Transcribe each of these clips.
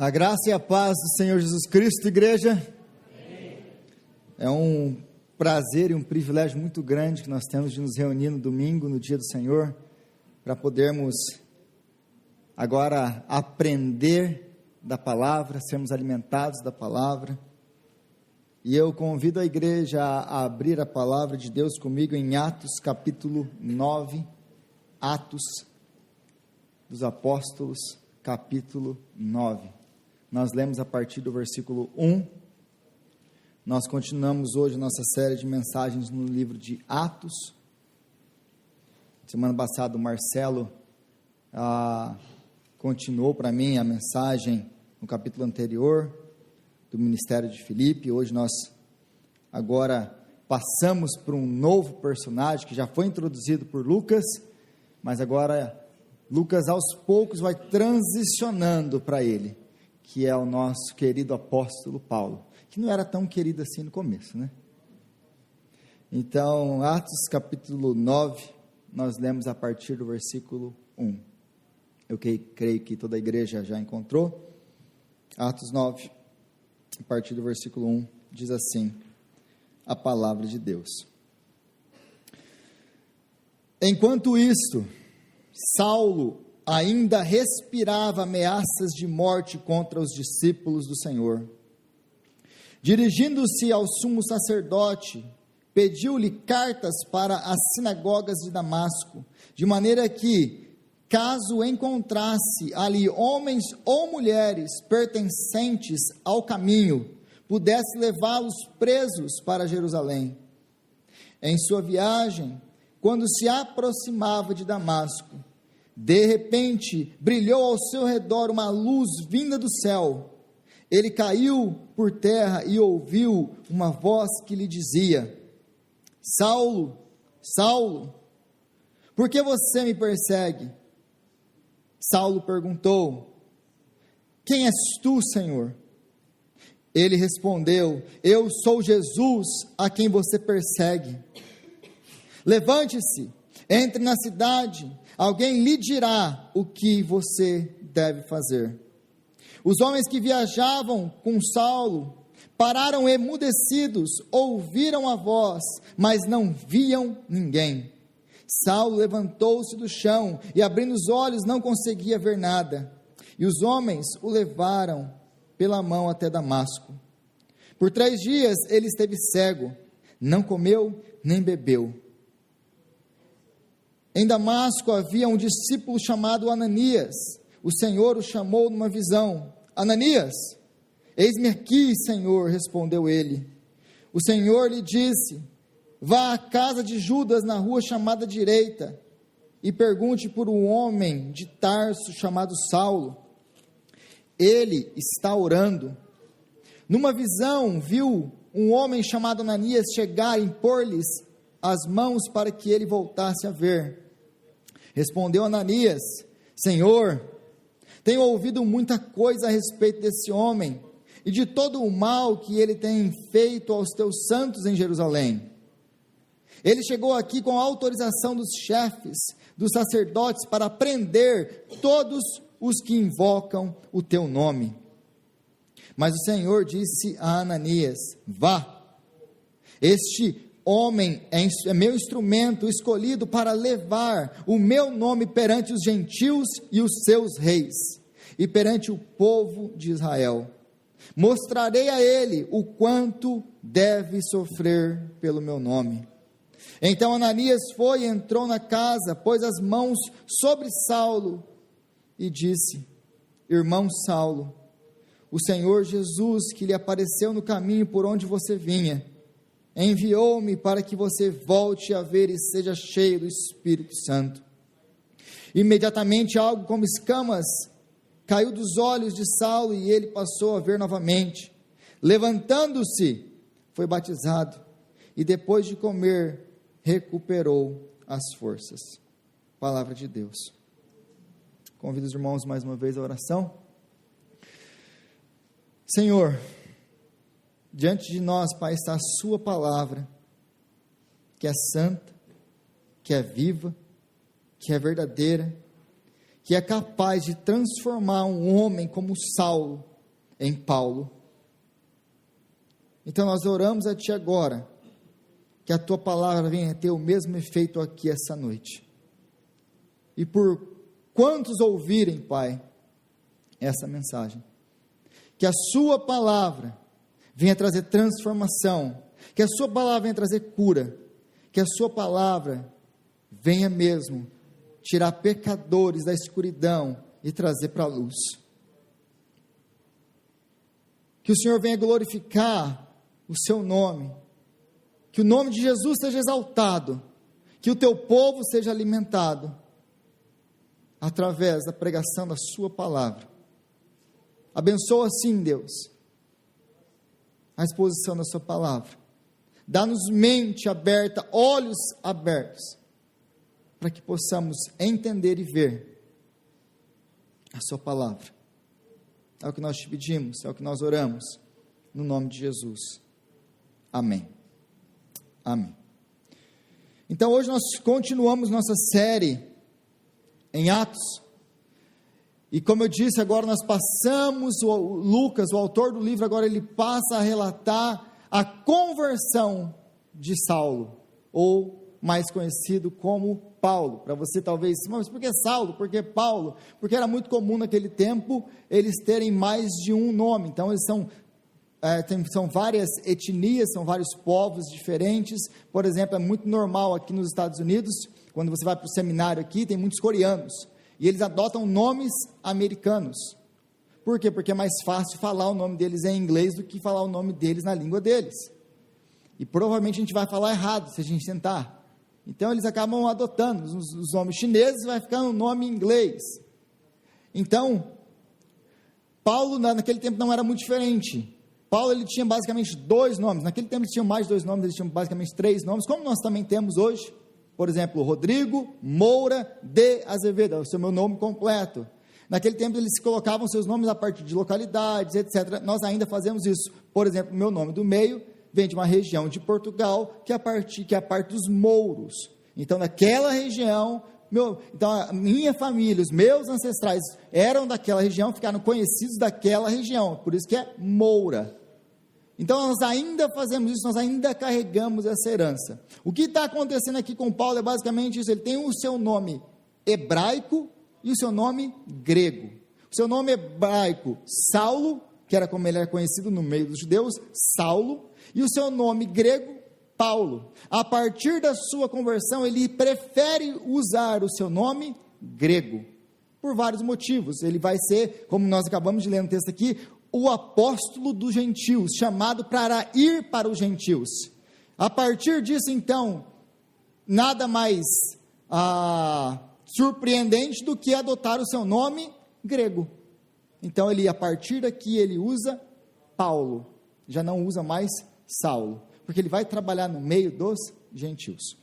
A graça e a paz do Senhor Jesus Cristo, igreja. Amém. É um prazer e um privilégio muito grande que nós temos de nos reunir no domingo, no dia do Senhor, para podermos agora aprender da palavra, sermos alimentados da palavra. E eu convido a igreja a abrir a palavra de Deus comigo em Atos capítulo 9, Atos dos Apóstolos, capítulo 9. Nós lemos a partir do versículo 1, nós continuamos hoje nossa série de mensagens no livro de Atos. Semana passada o Marcelo continuou para mim a mensagem no capítulo anterior, do ministério de Filipe. Hoje nós agora passamos por um novo personagem que já foi introduzido por Lucas, mas agora Lucas aos poucos vai transicionando para ele, que é o nosso querido apóstolo Paulo, que não era tão querido assim no começo, né? Então, Atos capítulo 9, nós lemos a partir do versículo 1. Eu creio que toda a igreja já encontrou. Atos 9, a partir do versículo 1, diz assim, a palavra de Deus. Enquanto isto, Saulo ainda respirava ameaças de morte contra os discípulos do Senhor. Dirigindo-se ao sumo sacerdote, pediu-lhe cartas para as sinagogas de Damasco, de maneira que, caso encontrasse ali homens ou mulheres pertencentes ao caminho, pudesse levá-los presos para Jerusalém. Em sua viagem, quando se aproximava de Damasco, de repente, brilhou ao seu redor uma luz vinda do céu. Ele caiu por terra e ouviu uma voz que lhe dizia: Saulo, Saulo, por que você me persegue? Saulo perguntou: Quem és tu, Senhor? Ele respondeu: Eu sou Jesus, a quem você persegue. Levante-se, entre na cidade, alguém lhe dirá o que você deve fazer. Os homens que viajavam com Saulo pararam emudecidos, ouviram a voz, mas não viam ninguém. Saulo levantou-se do chão e, abrindo os olhos, não conseguia ver nada. E os homens o levaram pela mão até Damasco. Por 3 dias ele esteve cego, não comeu nem bebeu. Em Damasco havia um discípulo chamado Ananias. O Senhor o chamou numa visão: Ananias, eis-me aqui, Senhor, respondeu ele. O Senhor lhe disse: vá à casa de Judas na rua chamada Direita e pergunte por um homem de Tarso chamado Saulo. Ele está orando. Numa visão viu um homem chamado Ananias chegar e impor-lhes as mãos para que ele voltasse a ver. Respondeu Ananias: Senhor, tenho ouvido muita coisa a respeito desse homem e de todo o mal que ele tem feito aos teus santos em Jerusalém. Ele chegou aqui com a autorização dos chefes, dos sacerdotes, para prender todos os que invocam o teu nome. Mas o Senhor disse a Ananias: vá, este homem é meu instrumento escolhido para levar o meu nome perante os gentios e os seus reis, e perante o povo de Israel. Mostrarei a ele o quanto deve sofrer pelo meu nome. Então Ananias foi e entrou na casa, pôs as mãos sobre Saulo e disse: Irmão Saulo, o Senhor Jesus, que lhe apareceu no caminho por onde você vinha, enviou-me para que você volte a ver e seja cheio do Espírito Santo. Imediatamente algo como escamas caiu dos olhos de Saulo e ele passou a ver novamente. Levantando-se, foi batizado e depois de comer, recuperou as forças. Palavra de Deus. Convido os irmãos mais uma vez à oração. Senhor, diante de nós, Pai, está a sua palavra, que é santa, que é viva, que é verdadeira, que é capaz de transformar um homem como Saulo em Paulo. Então nós oramos a Ti agora, que a Tua palavra venha ter o mesmo efeito aqui essa noite. E por quantos ouvirem, Pai, essa mensagem, que a Sua palavra venha trazer transformação, que a Sua palavra venha trazer cura, que a Sua palavra venha mesmo tirar pecadores da escuridão e trazer para a luz. Que o Senhor venha glorificar o Seu nome, que o nome de Jesus seja exaltado, que o Teu povo seja alimentado, através da pregação da Sua palavra. Abençoa assim, Deus, a exposição da Sua palavra. Dá-nos mente aberta, olhos abertos, para que possamos entender e ver a Sua palavra. É o que nós te pedimos, é o que nós oramos, no nome de Jesus. Amém. Amém. Então hoje nós continuamos nossa série em Atos, e como eu disse, agora nós passamos, Lucas, o autor do livro, agora ele passa a relatar a conversão de Saulo, ou mais conhecido como Paulo. Para você talvez, mas por que Saulo? Por que Paulo? Porque era muito comum naquele tempo eles terem mais de um nome. Então eles são várias etnias, são vários povos diferentes. Por exemplo, é muito normal aqui nos Estados Unidos, quando você vai para o seminário aqui, tem muitos coreanos, e eles adotam nomes americanos. Por quê? Porque é mais fácil falar o nome deles em inglês do que falar o nome deles na língua deles. E provavelmente a gente vai falar errado se a gente tentar. Então eles acabam adotando os nomes chineses, vai ficar um nome em inglês. Então, Paulo naquele tempo não era muito diferente. Paulo ele tinha basicamente 2 nomes, naquele tempo eles tinham mais de 2 nomes, eles tinham basicamente 3 nomes, como nós também temos hoje. Por exemplo, Rodrigo Moura de Azevedo, é o seu meu nome completo. Naquele tempo eles colocavam seus nomes a partir de localidades, etc. Nós ainda fazemos isso. Por exemplo, meu nome do meio vem de uma região de Portugal, que é a parte dos mouros. Então, naquela região, então a minha família, os meus ancestrais eram daquela região, ficaram conhecidos daquela região, por isso que é Moura. Então, nós ainda fazemos isso, nós ainda carregamos essa herança. O que está acontecendo aqui com Paulo é basicamente isso, ele tem o seu nome hebraico e o seu nome grego. O seu nome hebraico, Saulo, que era como ele era conhecido no meio dos judeus, Saulo, e o seu nome grego, Paulo. A partir da sua conversão, ele prefere usar o seu nome grego, por vários motivos. Ele vai ser, como nós acabamos de ler no texto aqui, o apóstolo dos gentios, chamado para ir para os gentios. A partir disso, então, nada mais surpreendente do que adotar o seu nome grego. Então, a partir daqui, ele usa Paulo, já não usa mais Saulo, porque ele vai trabalhar no meio dos gentios.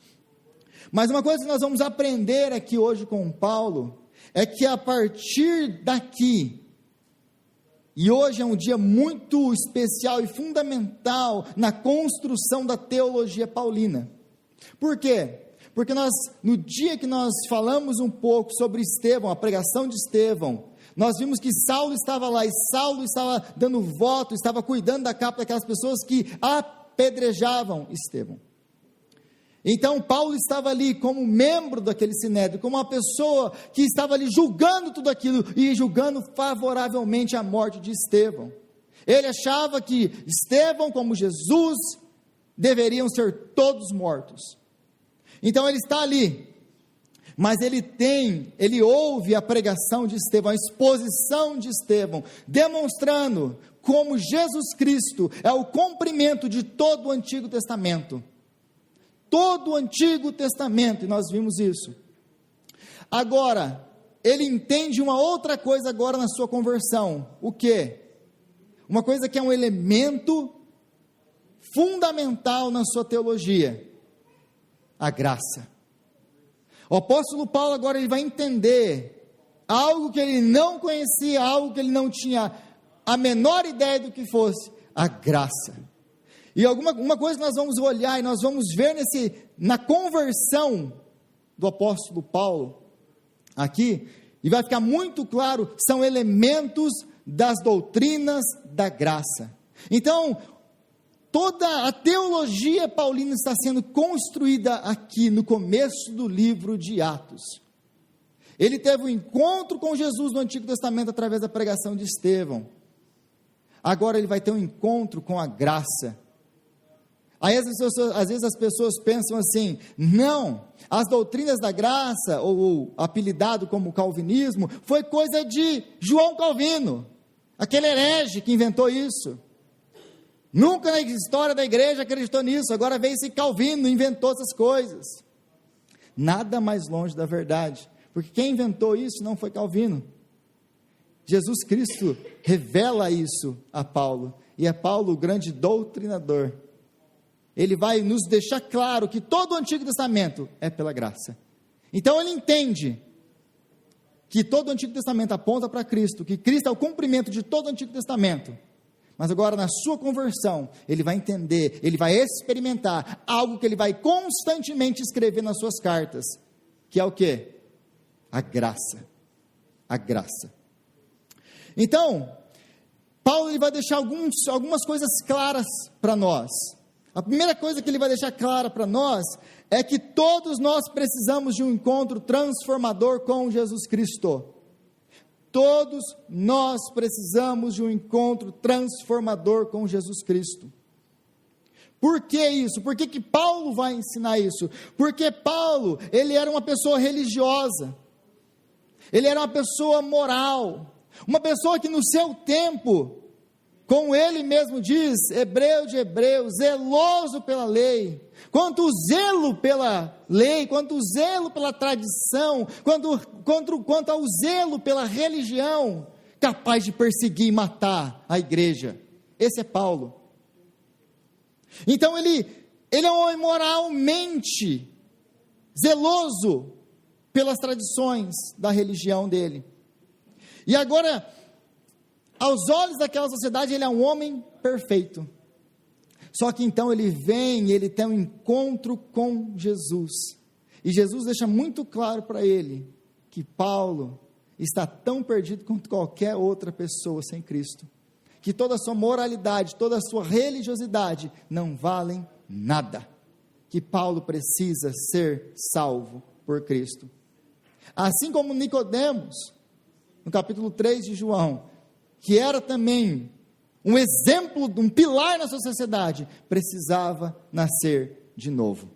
Mas uma coisa que nós vamos aprender aqui hoje com Paulo, é que a partir daqui, e hoje é um dia muito especial e fundamental na construção da teologia paulina. Por quê? Porque no dia que nós falamos um pouco sobre Estevão, a pregação de Estevão, nós vimos que Saulo estava lá, e Saulo estava dando voto, estava cuidando da capa daquelas pessoas que apedrejavam Estevão. Então Paulo estava ali como membro daquele sinédrio, como uma pessoa que estava ali julgando tudo aquilo, e julgando favoravelmente a morte de Estevão. Ele achava que Estevão, como Jesus, deveriam ser todos mortos. Então ele está ali, mas ele ouve a pregação de Estevão, a exposição de Estevão, demonstrando como Jesus Cristo é o cumprimento de todo o Antigo Testamento. Todo o Antigo Testamento, e nós vimos isso. Agora, ele entende uma outra coisa agora na sua conversão. O quê? Uma coisa que é um elemento fundamental na sua teologia: a graça. O apóstolo Paulo agora ele vai entender algo que ele não conhecia, algo que ele não tinha a menor ideia do que fosse: a graça. E uma coisa que nós vamos olhar e nós vamos ver na conversão do apóstolo Paulo aqui, e vai ficar muito claro, são elementos das doutrinas da graça. Então, toda a teologia paulina está sendo construída aqui no começo do livro de Atos. Ele teve um encontro com Jesus no Antigo Testamento através da pregação de Estevão. Agora ele vai ter um encontro com a graça. Aí às vezes as pessoas pensam assim: não, as doutrinas da graça, ou apelidado como calvinismo, foi coisa de João Calvino, aquele herege que inventou isso. Nunca na história da igreja acreditou nisso, agora veio esse Calvino e inventou essas coisas. Nada mais longe da verdade, porque quem inventou isso não foi Calvino. Jesus Cristo revela isso a Paulo, e é Paulo o grande doutrinador. Ele vai nos deixar claro que todo o Antigo Testamento é pela graça. Então ele entende que todo o Antigo Testamento aponta para Cristo, que Cristo é o cumprimento de todo o Antigo Testamento. Mas agora na sua conversão, ele vai entender, ele vai experimentar algo que ele vai constantemente escrever nas suas cartas, que é o quê? A graça. A graça. Então, Paulo ele vai deixar algumas coisas claras para nós. A primeira coisa que ele vai deixar clara para nós é que todos nós precisamos de um encontro transformador com Jesus Cristo. Todos nós precisamos de um encontro transformador com Jesus Cristo. Por que isso? Por que Paulo vai ensinar isso? Porque Paulo, ele era uma pessoa religiosa, ele era uma pessoa moral, uma pessoa que no seu tempo, como ele mesmo diz, hebreu de hebreus, zeloso pela lei. Quanto zelo pela lei, quanto zelo pela tradição, quanto ao zelo pela religião, capaz de perseguir e matar a igreja. Esse é Paulo. Então ele é um homem moralmente zeloso pelas tradições da religião dele. E agora, aos olhos daquela sociedade, ele é um homem perfeito. Só que então ele vem e ele tem um encontro com Jesus. E Jesus deixa muito claro para ele que Paulo está tão perdido quanto qualquer outra pessoa sem Cristo. Que toda a sua moralidade, toda a sua religiosidade não valem nada. Que Paulo precisa ser salvo por Cristo. Assim como Nicodemos, no capítulo 3 de João, que era também um exemplo, um pilar na sua sociedade, precisava nascer de novo.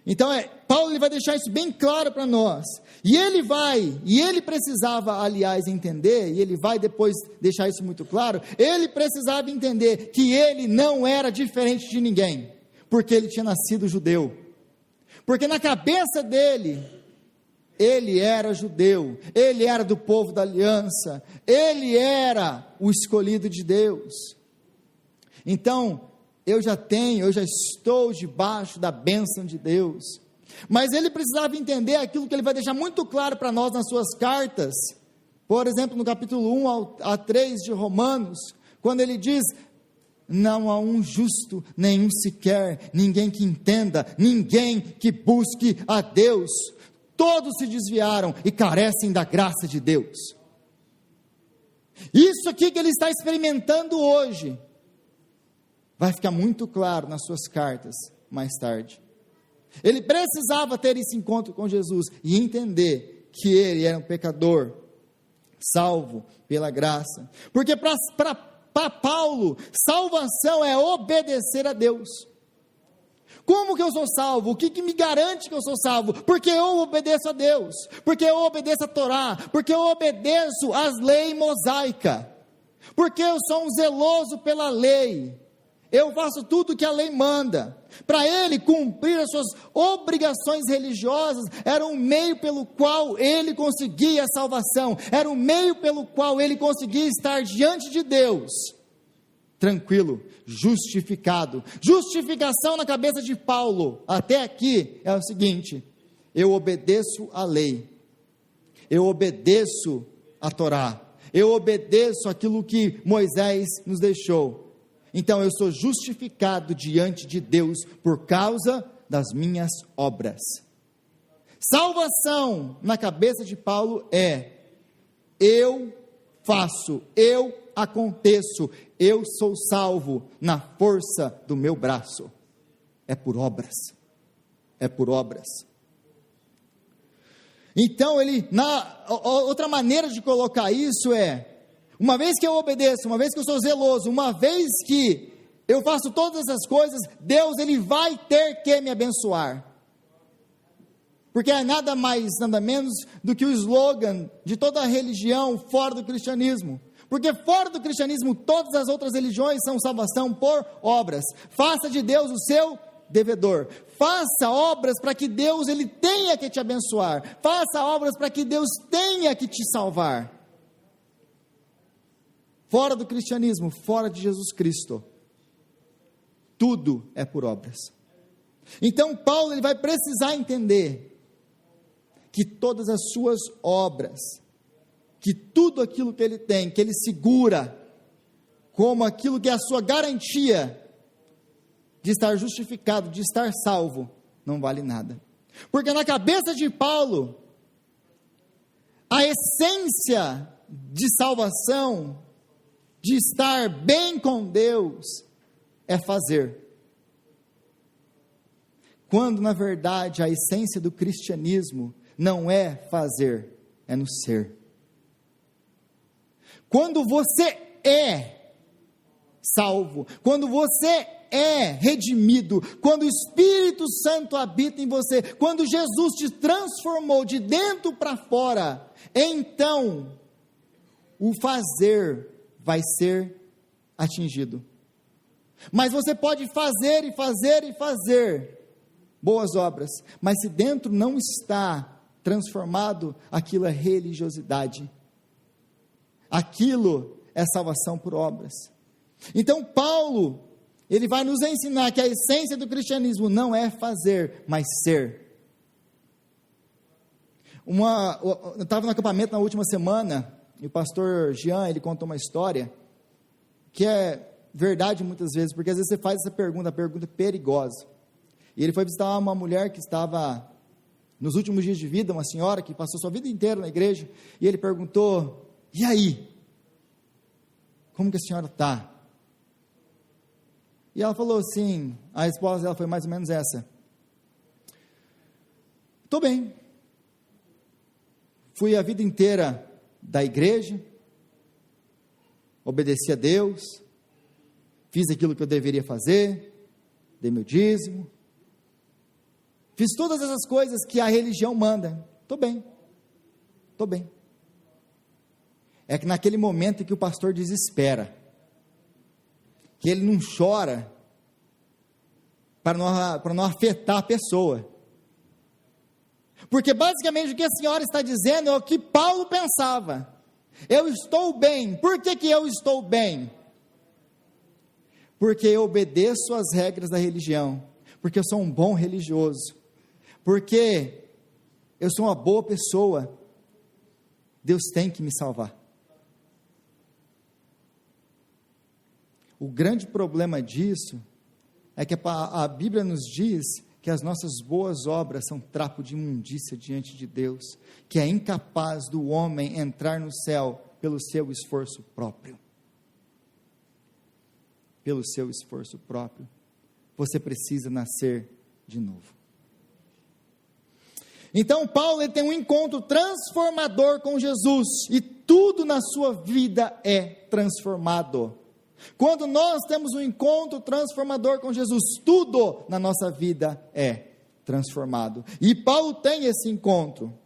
Então, Paulo ele vai deixar isso bem claro para nós, e ele precisava, aliás, entender, e ele vai depois deixar isso muito claro, ele precisava entender que ele não era diferente de ninguém, porque ele tinha nascido judeu, porque na cabeça dele, ele era judeu, ele era do povo da aliança, ele era o escolhido de Deus. Então, eu já estou debaixo da bênção de Deus. Mas ele precisava entender aquilo que ele vai deixar muito claro para nós nas suas cartas. Por exemplo, no capítulo 1 a 3 de Romanos, quando ele diz: não há um justo, nenhum sequer, ninguém que entenda, ninguém que busque a Deus. Todos se desviaram e carecem da graça de Deus. Isso aqui que ele está experimentando hoje, vai ficar muito claro nas suas cartas mais tarde. Ele precisava ter esse encontro com Jesus e entender que ele era um pecador, salvo pela graça. Porque para Paulo, salvação é obedecer a Deus. Como que eu sou salvo? O que me garante que eu sou salvo? Porque eu obedeço a Deus, porque eu obedeço a Torá, porque eu obedeço às leis mosaicas, porque eu sou um zeloso pela lei, eu faço tudo que a lei manda. Para ele cumprir as suas obrigações religiosas, era um meio pelo qual ele conseguia a salvação, era um meio pelo qual ele conseguia estar diante de Deus, tranquilo, justificado. Justificação na cabeça de Paulo, até aqui, é o seguinte: eu obedeço a lei, eu obedeço a Torá, eu obedeço aquilo que Moisés nos deixou, então eu sou justificado diante de Deus por causa das minhas obras. Salvação na cabeça de Paulo é: eu faço, eu aconteço, eu sou salvo na força do meu braço. É por obras. É por obras. Então outra maneira de colocar isso é, uma vez que eu obedeço, uma vez que eu sou zeloso, uma vez que eu faço todas essas coisas, Deus, Ele vai ter que me abençoar. Porque é nada mais, nada menos do que o slogan de toda a religião fora do cristianismo. Porque fora do cristianismo, todas as outras religiões são salvação por obras. Faça de Deus o seu devedor. Faça obras para que Deus, Ele tenha que te abençoar. Faça obras para que Deus tenha que te salvar. Fora do cristianismo, fora de Jesus Cristo, tudo é por obras. Então Paulo, ele vai precisar entender que todas as suas obras, que tudo aquilo que ele tem, que ele segura como aquilo que é a sua garantia de estar justificado, de estar salvo, não vale nada. Porque na cabeça de Paulo, a essência de salvação, de estar bem com Deus, é fazer. Quando na verdade a essência do cristianismo não é fazer, é no ser. Quando você é salvo, quando você é redimido, quando o Espírito Santo habita em você, quando Jesus te transformou de dentro para fora, então o fazer vai ser atingido. Mas você pode fazer e fazer e fazer boas obras, mas se dentro não está transformado, aquilo é religiosidade, aquilo é salvação por obras. Então Paulo, ele vai nos ensinar que a essência do cristianismo não é fazer, mas ser. Eu estava no acampamento na última semana, e o pastor Jean, ele contou uma história, que é verdade muitas vezes, porque às vezes você faz essa pergunta, a pergunta é perigosa. E ele foi visitar uma mulher que estava nos últimos dias de vida, uma senhora que passou sua vida inteira na igreja, e ele perguntou: e aí? Como que a senhora está? E ela falou assim, a resposta dela foi mais ou menos essa: estou bem, fui a vida inteira da igreja, obedeci a Deus, fiz aquilo que eu deveria fazer, dei meu dízimo, fiz todas essas coisas que a religião manda, estou bem. É que naquele momento em que o pastor desespera, que ele não chora, para não afetar a pessoa, porque basicamente o que a senhora está dizendo é o que Paulo pensava: eu estou bem. Por que eu estou bem? Porque eu obedeço às regras da religião, porque eu sou um bom religioso, porque eu sou uma boa pessoa, Deus tem que me salvar. O grande problema disso é que a Bíblia nos diz que as nossas boas obras são trapo de imundícia diante de Deus, que é incapaz do homem entrar no céu pelo seu esforço próprio. Pelo seu esforço próprio. Você precisa nascer de novo. Então Paulo, ele tem um encontro transformador com Jesus, e tudo na sua vida é transformado. Quando nós temos um encontro transformador com Jesus, tudo na nossa vida é transformado. E Paulo tem esse encontro.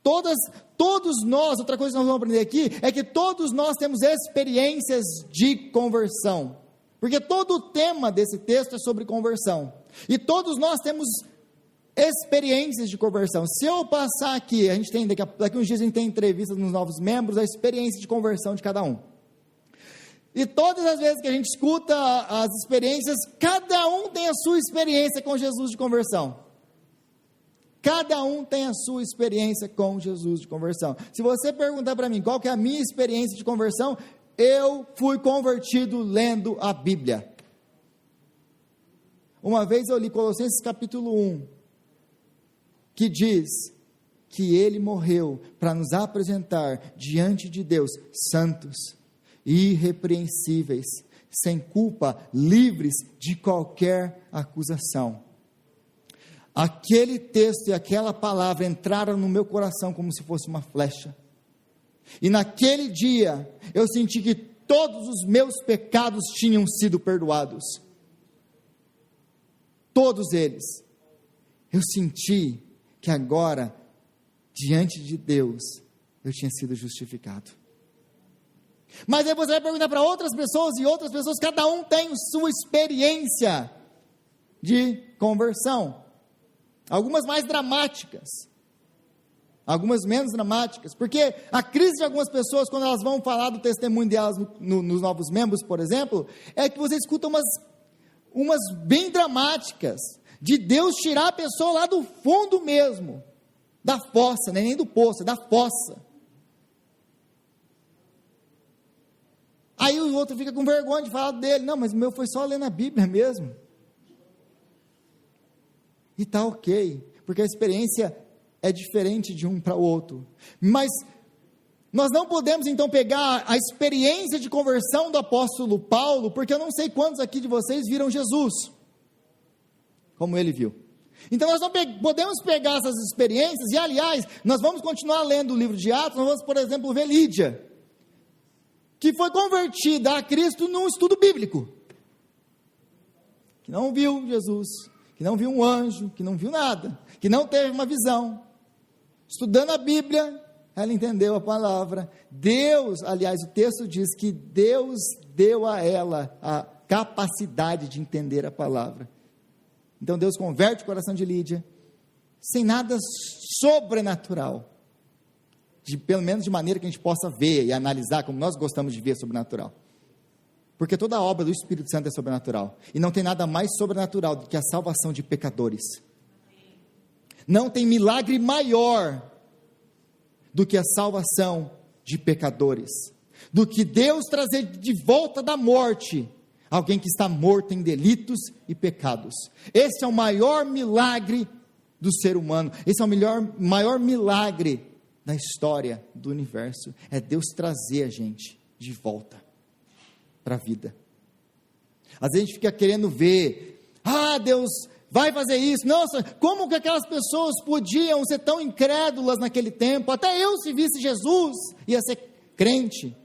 Todos nós, outra coisa que nós vamos aprender aqui, é que todos nós temos experiências de conversão. Porque todo o tema desse texto é sobre conversão. E todos nós temos experiências de conversão. Se eu passar aqui, a gente tem, daqui uns dias a gente tem entrevistas nos novos membros, a experiência de conversão de cada um. E todas as vezes que a gente escuta as experiências, cada um tem a sua experiência com Jesus de conversão. Cada um tem a sua experiência com Jesus de conversão. Se você perguntar para mim qual que é a minha experiência de conversão, eu fui convertido lendo a Bíblia. Uma vez eu li Colossenses capítulo 1, que diz que ele morreu para nos apresentar diante de Deus santos, irrepreensíveis, sem culpa, livres de qualquer acusação. Aquele texto e aquela palavra entraram no meu coração como se fosse uma flecha. E naquele dia, eu senti que todos os meus pecados tinham sido perdoados. Todos eles. Eu senti que agora, diante de Deus, eu tinha sido justificado. Mas aí você vai perguntar para outras pessoas, e outras pessoas, cada um tem sua experiência de conversão. Algumas mais dramáticas, algumas menos dramáticas, porque a crise de algumas pessoas, quando elas vão falar do testemunho delas nos novos membros, por exemplo, é que você escuta umas bem dramáticas, de Deus tirar a pessoa lá do fundo mesmo, da fossa, não é nem do poço, é da fossa. Aí o outro fica com vergonha de falar dele. Não, mas o meu foi só ler na Bíblia mesmo. E está ok, porque a experiência é diferente de um para o outro. Mas nós não podemos então pegar a experiência de conversão do apóstolo Paulo, porque eu não sei quantos aqui de vocês viram Jesus, como ele viu. Então nós não podemos pegar essas experiências, e aliás, nós vamos continuar lendo o livro de Atos, nós vamos, por exemplo, ver Lídia, que foi convertida a Cristo num estudo bíblico, que não viu Jesus, que não viu um anjo, que não viu nada, que não teve uma visão. Estudando a Bíblia, ela entendeu a palavra. Deus, aliás, o texto diz que Deus deu a ela a capacidade de entender a palavra. Então Deus converte o coração de Lídia, sem nada sobrenatural, pelo menos de maneira que a gente possa ver e analisar, como nós gostamos de ver sobrenatural. Porque toda a obra do Espírito Santo é sobrenatural, e não tem nada mais sobrenatural do que a salvação de pecadores. Não tem milagre maior do que a salvação de pecadores, do que Deus trazer de volta da morte alguém que está morto em delitos e pecados. Esse é o maior milagre do ser humano, esse é o maior milagre da história do universo, é Deus trazer a gente de volta para a vida. Às vezes a gente fica querendo ver, Deus vai fazer isso, nossa, como que aquelas pessoas podiam ser tão incrédulas naquele tempo, até eu, se visse Jesus, ia ser crente.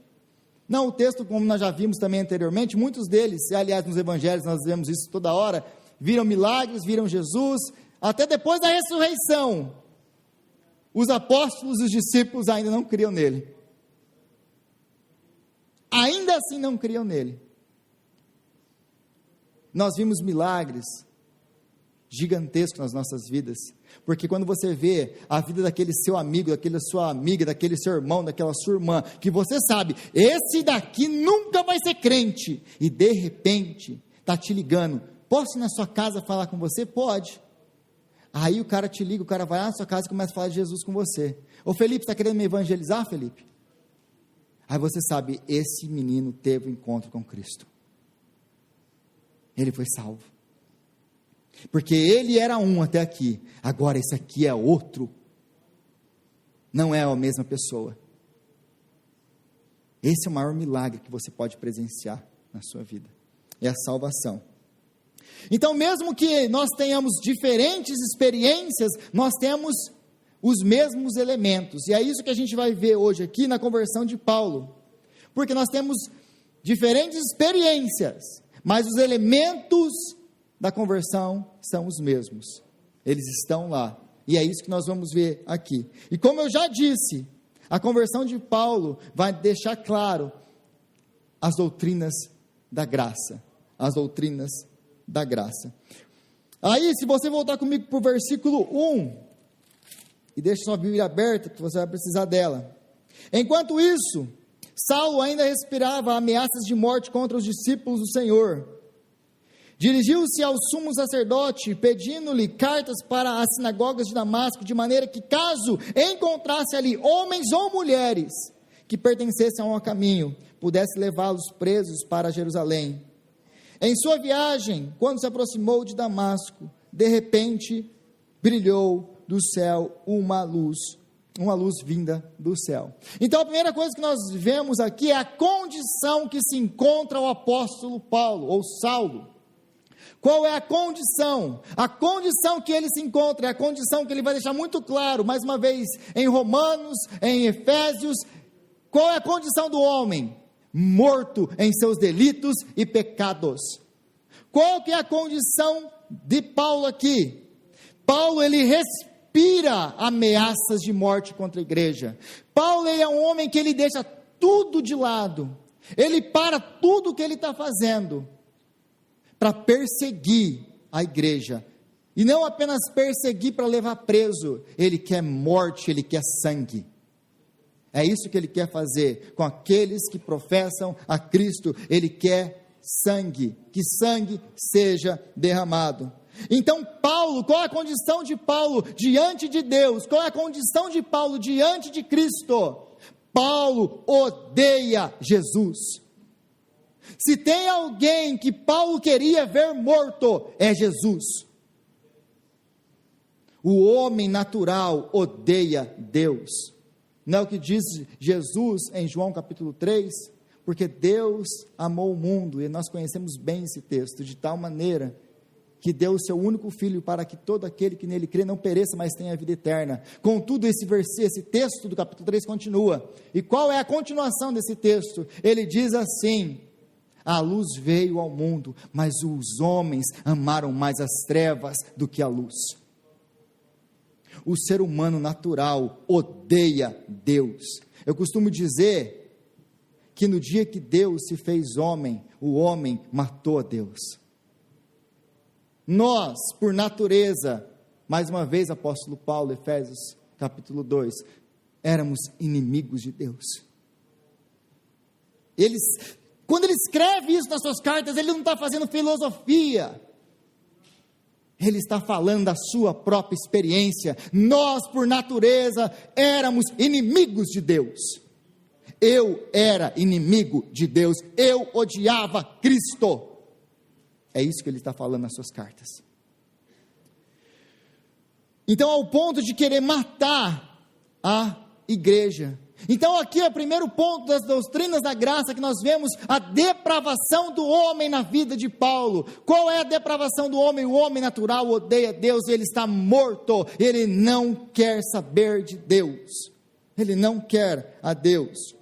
Não, o texto, como nós já vimos também anteriormente, muitos deles, aliás nos evangelhos nós vemos isso toda hora, viram milagres, viram Jesus, até depois da ressurreição, os apóstolos e os discípulos ainda não criam nele, ainda assim não criam nele. Nós vimos milagres gigantescos nas nossas vidas, porque quando você vê a vida daquele seu amigo, daquela sua amiga, daquele seu irmão, daquela sua irmã, que você sabe, esse daqui nunca vai ser crente, e de repente, está te ligando, posso ir na sua casa falar com você? Pode. Aí o cara te liga, o cara vai lá na sua casa e começa a falar de Jesus com você. Ô Felipe, está querendo me evangelizar, Felipe? Aí você sabe, esse menino teve um encontro com Cristo, ele foi salvo, porque ele era um até aqui, agora esse aqui é outro, não é a mesma pessoa. Esse é o maior milagre que você pode presenciar na sua vida, é a salvação. Então mesmo que nós tenhamos diferentes experiências, nós temos os mesmos elementos, e é isso que a gente vai ver hoje aqui na conversão de Paulo, porque nós temos diferentes experiências, mas os elementos da conversão são os mesmos, eles estão lá, e é isso que nós vamos ver aqui. E como eu já disse, a conversão de Paulo vai deixar claro as doutrinas da graça, as doutrinas da graça. Aí, se você voltar comigo para o versículo 1, e deixa sua Bíblia aberta, que você vai precisar dela. Enquanto isso, Saulo ainda respirava ameaças de morte contra os discípulos do Senhor. Dirigiu-se ao sumo sacerdote, pedindo-lhe cartas para as sinagogas de Damasco, de maneira que, caso encontrasse ali homens ou mulheres que pertencessem ao caminho, pudesse levá-los presos para Jerusalém. Em sua viagem, quando se aproximou de Damasco, de repente brilhou do céu uma luz, uma luz vinda do céu. Então a primeira coisa que nós vemos aqui é a condição que se encontra o apóstolo Paulo, ou Saulo. Qual é a condição? A condição que ele se encontra, é a condição que ele vai deixar muito claro, mais uma vez, em Romanos, em Efésios. Qual é a condição do homem? Morto em seus delitos e pecados. Qual que é a condição de Paulo aqui? Paulo, ele respira ameaças de morte contra a igreja. Paulo, ele é um homem que ele deixa tudo de lado. Ele para tudo que ele está fazendo para perseguir a igreja, e não apenas perseguir para levar preso, ele quer morte, ele quer sangue. É isso que ele quer fazer com aqueles que professam a Cristo. Ele quer sangue, que sangue seja derramado. Então Paulo, qual é a condição de Paulo diante de Deus? Qual é a condição de Paulo diante de Cristo? Paulo odeia Jesus. Se tem alguém que Paulo queria ver morto, é Jesus. O homem natural odeia Deus. Não é o que diz Jesus em João capítulo 3? Porque Deus amou o mundo, e nós conhecemos bem esse texto, de tal maneira que deu o seu único filho para que todo aquele que nele crê não pereça, mas tenha a vida eterna. Contudo, esse texto do capítulo 3 continua. E qual é a continuação desse texto? Ele diz assim: a luz veio ao mundo, mas os homens amaram mais as trevas do que a luz. O ser humano natural odeia Deus. Eu costumo dizer que no dia que Deus se fez homem, o homem matou a Deus. Nós, por natureza, mais uma vez, apóstolo Paulo, Efésios capítulo 2, éramos inimigos de Deus. Quando ele escreve isso nas suas cartas, ele não está fazendo filosofia, ele está falando da sua própria experiência. Nós, por natureza, éramos inimigos de Deus. Eu era inimigo de Deus, eu odiava Cristo. É isso que ele está falando nas suas cartas. Então, ao ponto de querer matar a igreja. Então aqui é o primeiro ponto das doutrinas da graça que nós vemos, a depravação do homem na vida de Paulo. Qual é a depravação do homem? O homem natural odeia Deus, ele está morto, ele não quer saber de Deus, ele não quer a Deus.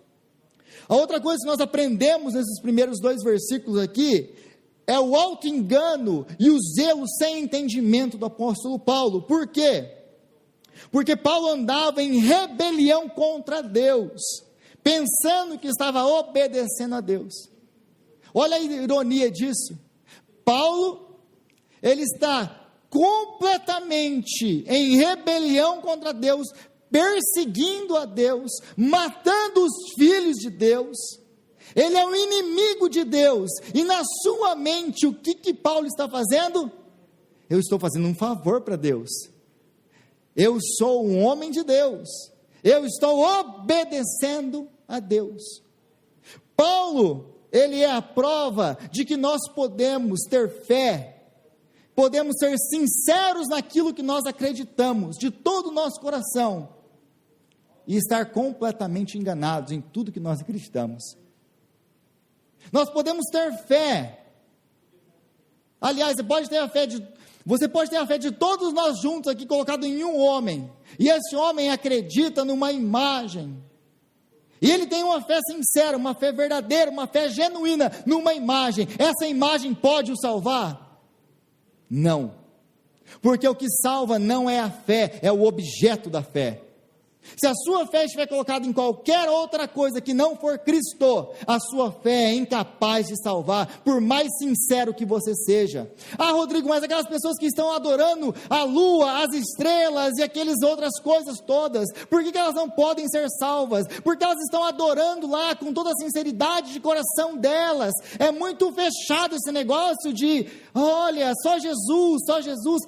A outra coisa que nós aprendemos nesses primeiros 2 versículos aqui, é o auto-engano e o zelo sem entendimento do apóstolo Paulo. Por quê? Porque Paulo andava em rebelião contra Deus, pensando que estava obedecendo a Deus. Olha a ironia disso. Paulo, ele está completamente em rebelião contra Deus, perseguindo a Deus, matando os filhos de Deus. Ele é um inimigo de Deus, e na sua mente, o que Paulo está fazendo? Eu estou fazendo um favor para Deus. Eu sou um homem de Deus, eu estou obedecendo a Deus. Paulo, ele é a prova de que nós podemos ter fé, podemos ser sinceros naquilo que nós acreditamos, de todo o nosso coração, e estar completamente enganados em tudo que nós acreditamos. Nós podemos ter fé. Aliás, você pode ter a fé de todos nós juntos aqui, colocado em um homem, e esse homem acredita numa imagem, e ele tem uma fé sincera, uma fé verdadeira, uma fé genuína numa imagem. Essa imagem pode o salvar? Não, porque o que salva não é a fé, é o objeto da fé. Se a sua fé estiver colocada em qualquer outra coisa que não for Cristo, a sua fé é incapaz de salvar, por mais sincero que você seja. Ah, Rodrigo, mas aquelas pessoas que estão adorando a lua, as estrelas e aquelas outras coisas todas, por que elas não podem ser salvas? Porque elas estão adorando lá com toda a sinceridade de coração delas. É muito fechado esse negócio de, olha, só Jesus, só Jesus.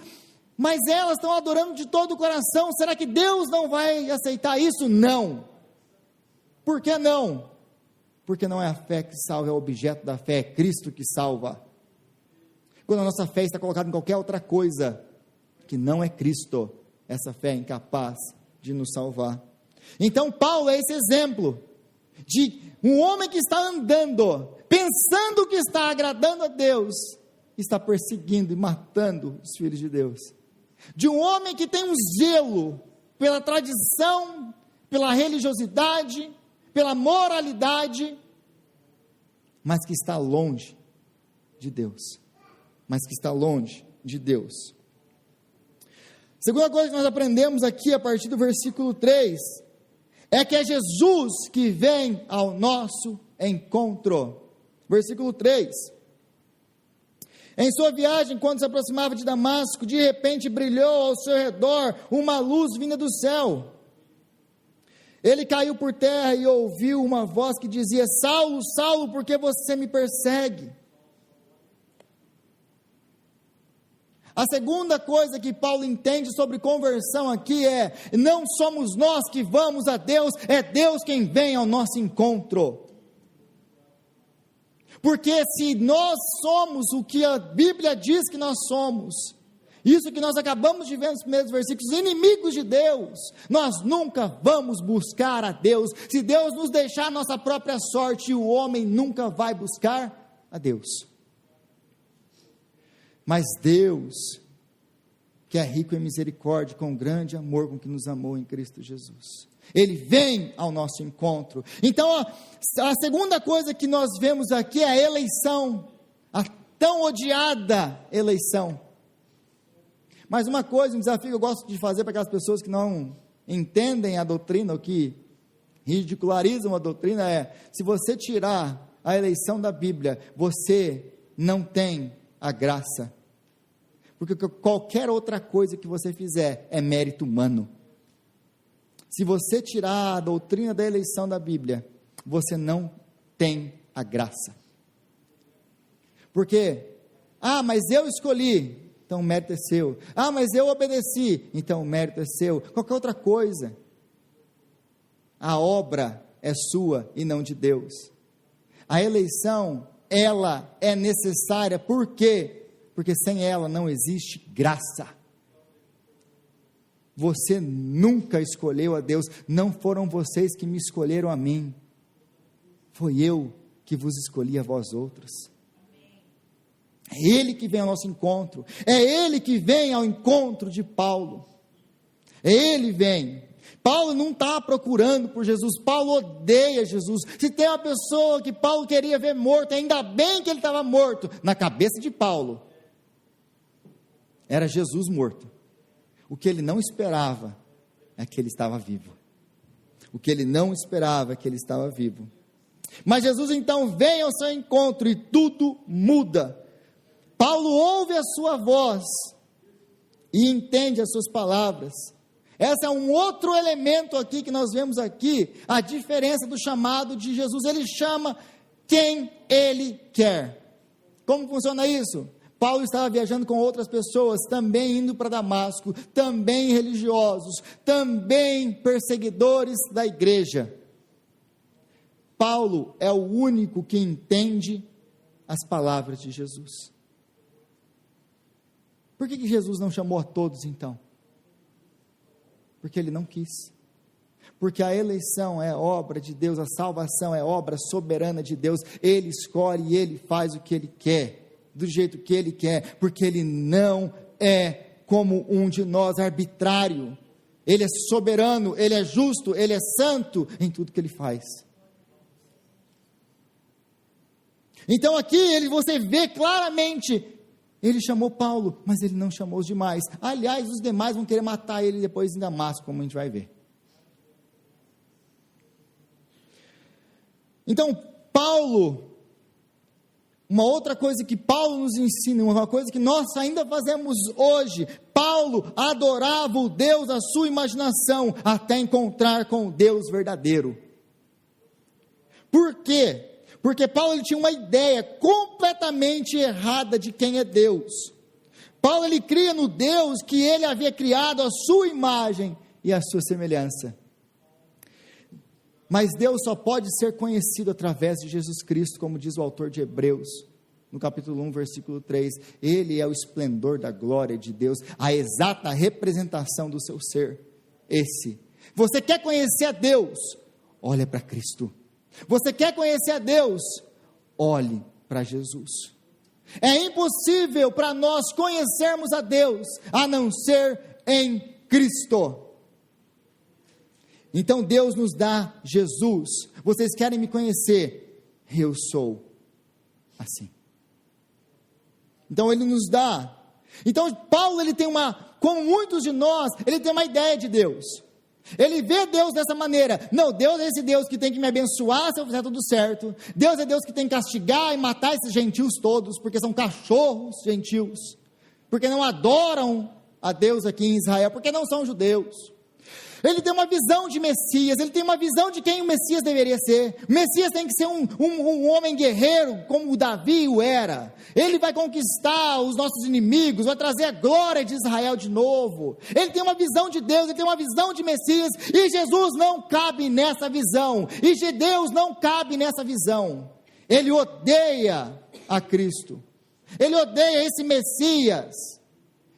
Mas elas estão adorando de todo o coração. Será que Deus não vai aceitar isso? Não. Por que não? Porque não é a fé que salva, é o objeto da fé, é Cristo que salva. Quando a nossa fé está colocada em qualquer outra coisa que não é Cristo, essa fé é incapaz de nos salvar. Então Paulo é esse exemplo de um homem que está andando, pensando que está agradando a Deus, está perseguindo e matando os filhos de Deus. De um homem que tem um zelo pela tradição, pela religiosidade, pela moralidade, mas que está longe de Deus. Mas que está longe de Deus. Segunda coisa que nós aprendemos aqui a partir do versículo 3, é que é Jesus que vem ao nosso encontro. Versículo 3. Em sua viagem, quando se aproximava de Damasco, de repente brilhou ao seu redor uma luz vinda do céu. Ele caiu por terra e ouviu uma voz que dizia: Saulo, Saulo, por que você me persegue? A segunda coisa que Paulo entende sobre conversão aqui é: não somos nós que vamos a Deus, é Deus quem vem ao nosso encontro. Porque se nós somos o que a Bíblia diz que nós somos, isso que nós acabamos de ver nos primeiros versículos, inimigos de Deus, nós nunca vamos buscar a Deus. Se Deus nos deixar a nossa própria sorte, o homem nunca vai buscar a Deus. Mas Deus, que é rico em misericórdia, com grande amor com que nos amou em Cristo Jesus, Ele vem ao nosso encontro. Então a segunda coisa que nós vemos aqui é a eleição, a tão odiada eleição. Mas uma coisa, um desafio que eu gosto de fazer para aquelas pessoas que não entendem a doutrina, ou que ridicularizam a doutrina, é: se você tirar a eleição da Bíblia, você não tem a graça, porque qualquer outra coisa que você fizer é mérito humano. Se você tirar a doutrina da eleição da Bíblia, você não tem a graça. Porque, mas eu escolhi, então o mérito é seu. Mas eu obedeci, então o mérito é seu. Qualquer outra coisa, a obra é sua e não de Deus. A eleição, ela é necessária. Por quê? Porque sem ela não existe graça. Você nunca escolheu a Deus, não foram vocês que me escolheram a mim, foi eu que vos escolhi a vós outros. É Ele que vem ao nosso encontro, é Ele que vem ao encontro de Paulo, Ele vem. Paulo não está procurando por Jesus, Paulo odeia Jesus. Se tem uma pessoa que Paulo queria ver morto, ainda bem que ele estava morto, na cabeça de Paulo, era Jesus morto. O que ele não esperava é que ele estava vivo. O que ele não esperava é que ele estava vivo. Mas Jesus então vem ao seu encontro e tudo muda. Paulo ouve a sua voz e entende as suas palavras. Esse é um outro elemento aqui que nós vemos aqui, a diferença do chamado de Jesus. Ele chama quem ele quer. Como funciona isso? Paulo estava viajando com outras pessoas, também indo para Damasco, também religiosos, também perseguidores da igreja. Paulo é o único que entende as palavras de Jesus. Por que Jesus não chamou a todos então? Porque ele não quis. Porque a eleição é obra de Deus, a salvação é obra soberana de Deus. Ele escolhe e ele faz o que ele quer, do jeito que ele quer, porque ele não é como um de nós, arbitrário. Ele é soberano, ele é justo, ele é santo em tudo que ele faz. Então aqui você vê claramente, ele chamou Paulo, mas ele não chamou os demais. Aliás, os demais vão querer matar ele depois em Damasco, como a gente vai ver. Então Paulo, uma outra coisa que Paulo nos ensina, uma coisa que nós ainda fazemos hoje, Paulo adorava o Deus da sua imaginação, até encontrar com o Deus verdadeiro. Por quê? Porque Paulo ele tinha uma ideia completamente errada de quem é Deus. Paulo ele cria no Deus que ele havia criado a sua imagem e a sua semelhança. Mas Deus só pode ser conhecido através de Jesus Cristo, como diz o autor de Hebreus, no capítulo 1, versículo 3, Ele é o esplendor da glória de Deus, a exata representação do seu ser. Esse Você quer conhecer a Deus? Olha para Cristo. Você quer conhecer a Deus? Olhe para Jesus. É impossível para nós conhecermos a Deus, a não ser em Cristo. Então Deus nos dá Jesus. Vocês querem me conhecer? Eu sou assim. Então Ele nos dá. Então Paulo, ele tem como muitos de nós, ele tem uma ideia de Deus. Ele vê Deus dessa maneira. Não, Deus é esse Deus que tem que me abençoar se eu fizer tudo certo. Deus é Deus que tem que castigar e matar esses gentios todos, porque são cachorros gentios, porque não adoram a Deus aqui em Israel, porque não são judeus. Ele tem uma visão de Messias, ele tem uma visão de quem o Messias deveria ser. O Messias tem que ser um homem guerreiro, como o Davi o era. Ele vai conquistar os nossos inimigos, vai trazer a glória de Israel de novo. Ele tem uma visão de Deus, ele tem uma visão de Messias, e Jesus não cabe nessa visão, e Deus não cabe nessa visão. Ele odeia a Cristo, ele odeia esse Messias,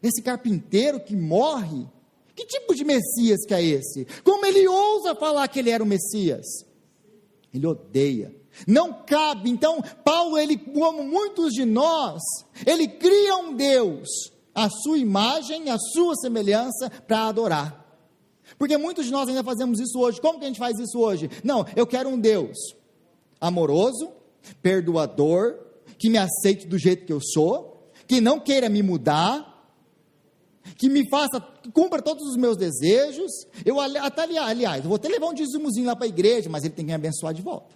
esse carpinteiro que morre. Que tipo de Messias que é esse? Como ele ousa falar que ele era o Messias? Ele odeia. Não cabe. Então, Paulo, ele, como muitos de nós, ele cria um Deus, a sua imagem, a sua semelhança, para adorar. Porque muitos de nós ainda fazemos isso hoje. Como que a gente faz isso hoje? Não, eu quero um Deus amoroso, perdoador, que me aceite do jeito que eu sou, que não queira me mudar, que me faça, cumpra todos os meus desejos. Aliás, eu vou até levar um dízimozinho lá para a igreja, mas ele tem que me abençoar de volta.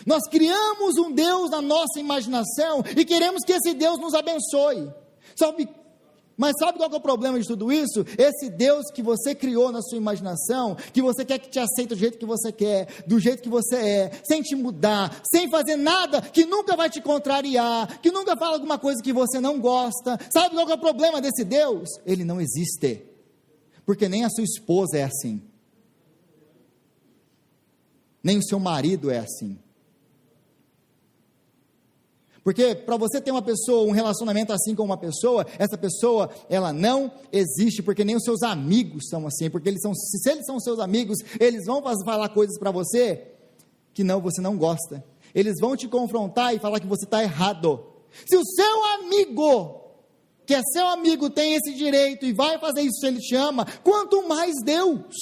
Nós criamos um Deus na nossa imaginação e queremos que esse Deus nos abençoe. Mas sabe qual que é o problema de tudo isso? Esse Deus que você criou na sua imaginação, que você quer que te aceite do jeito que você quer, do jeito que você é, sem te mudar, sem fazer nada, que nunca vai te contrariar, que nunca fala alguma coisa que você não gosta. Sabe qual que é o problema desse Deus? Ele não existe, porque nem a sua esposa é assim, nem o seu marido é assim. Porque para você ter uma pessoa, um relacionamento assim com uma pessoa, essa pessoa, ela não existe, porque nem os seus amigos são assim, porque se eles são seus amigos, eles vão falar coisas para você que você não gosta, eles vão te confrontar e falar que você está errado. Se o seu amigo, que é seu amigo, tem esse direito e vai fazer isso se ele te ama, quanto mais Deus.